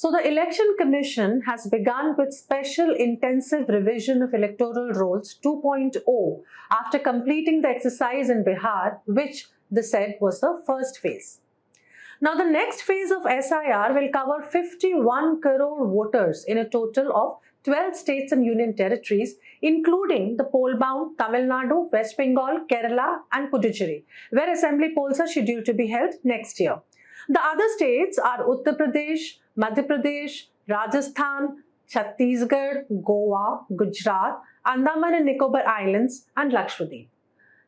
So the Election Commission has begun with Special Intensive Revision of Electoral Rolls 2.0 after completing the exercise in Bihar, which they said was the first phase. Now the next phase of SIR will cover 51 crore voters in a total of 12 states and union territories, including the poll-bound Tamil Nadu, West Bengal, Kerala and Puducherry, where assembly polls are scheduled to be held next year. The other states are Uttar Pradesh, Madhya Pradesh, Rajasthan, Chhattisgarh, Goa, Gujarat, Andaman and Nicobar Islands and Lakshadweep.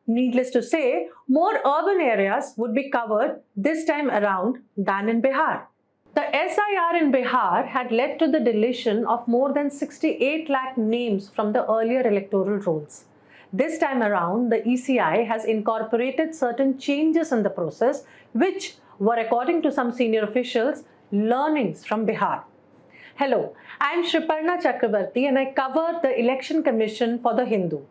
Needless to say, more urban areas would be covered this time around than in Bihar. The SIR in Bihar had led to the deletion of more than 68 lakh names from the earlier electoral rolls. This time around, the ECI has incorporated certain changes in the process, which were, according to some senior officials, learnings from Bihar. Hello, I am Sreeparna Chakrabarty and I cover the Election Commission for the Hindu.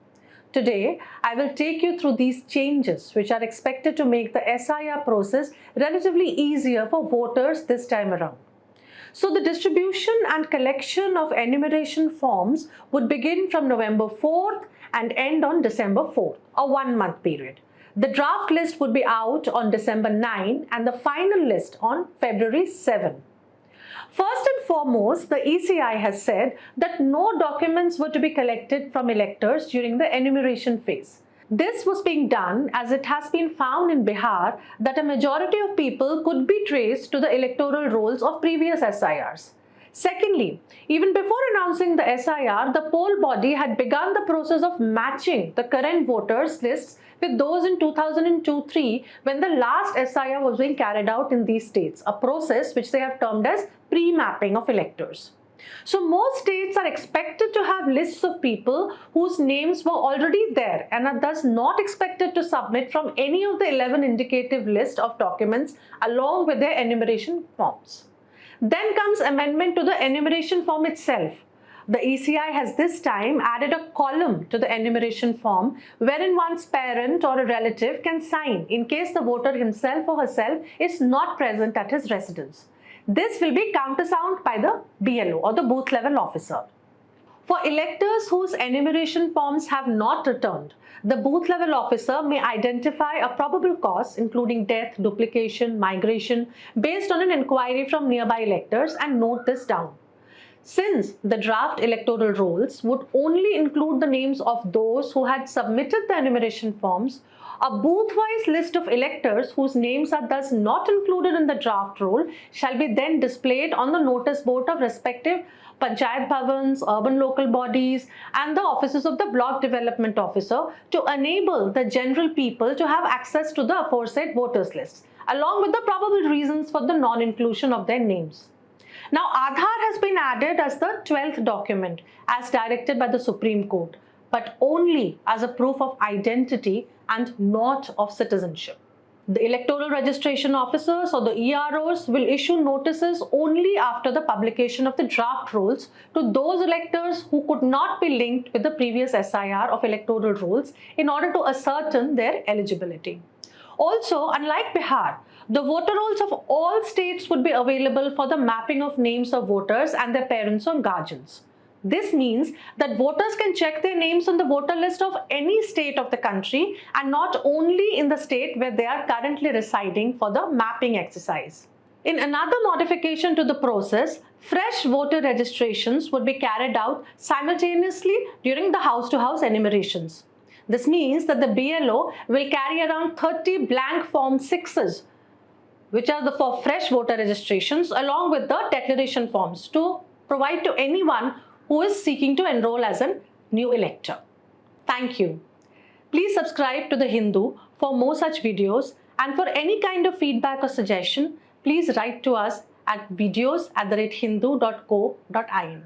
Today, I will take you through these changes which are expected to make the SIR process relatively easier for voters this time around. So the distribution and collection of enumeration forms would begin from November 4th and end on December 4th, a one-month period. The draft list would be out on December 9 and the final list on February 7. First and foremost, the ECI has said that no documents were to be collected from electors during the enumeration phase. This was being done as it has been found in Bihar that a majority of people could be traced to the electoral rolls of previous SIRs. Secondly, even before announcing the SIR, the poll body had begun the process of matching the current voters' lists with those in 2002-03 when the last SIR was being carried out in these states, a process which they have termed as pre-mapping of electors. So most states are expected to have lists of people whose names were already there and are thus not expected to submit from any of the 11 indicative list of documents along with their enumeration forms. Then comes amendment to the enumeration form itself. The ECI has this time added a column to the enumeration form wherein one's parent or a relative can sign in case the voter himself or herself is not present at his residence. This will be countersigned by the BLO or the booth level officer. For electors whose enumeration forms have not returned, the booth level officer may identify a probable cause including death, duplication, migration based on an inquiry from nearby electors and note this down. Since the draft electoral rolls would only include the names of those who had submitted the enumeration forms, a booth-wise list of electors whose names are thus not included in the draft roll shall be then displayed on the notice board of respective Panchayat Bhavans, urban local bodies and the offices of the block development officer to enable the general people to have access to the aforesaid voters lists, along with the probable reasons for the non-inclusion of their names. Now, Aadhaar has been added as the 12th document as directed by the Supreme Court, but only as a proof of identity and not of citizenship. The electoral registration officers or the EROs will issue notices only after the publication of the draft rolls to those electors who could not be linked with the previous SIR of electoral rolls in order to ascertain their eligibility. Also, unlike Bihar, the voter rolls of all states would be available for the mapping of names of voters and their parents or guardians. This means that voters can check their names on the voter list of any state of the country and not only in the state where they are currently residing for the mapping exercise. In another modification to the process, fresh voter registrations would be carried out simultaneously during the house-to-house enumerations. This means that the BLO will carry around 30 blank Form 6s, which are for fresh voter registrations, along with the declaration forms to provide to anyone who is seeking to enroll as a new elector. Thank you. Please subscribe to The Hindu for more such videos, and for any kind of feedback or suggestion, please write to us at videos@hindu.co.in.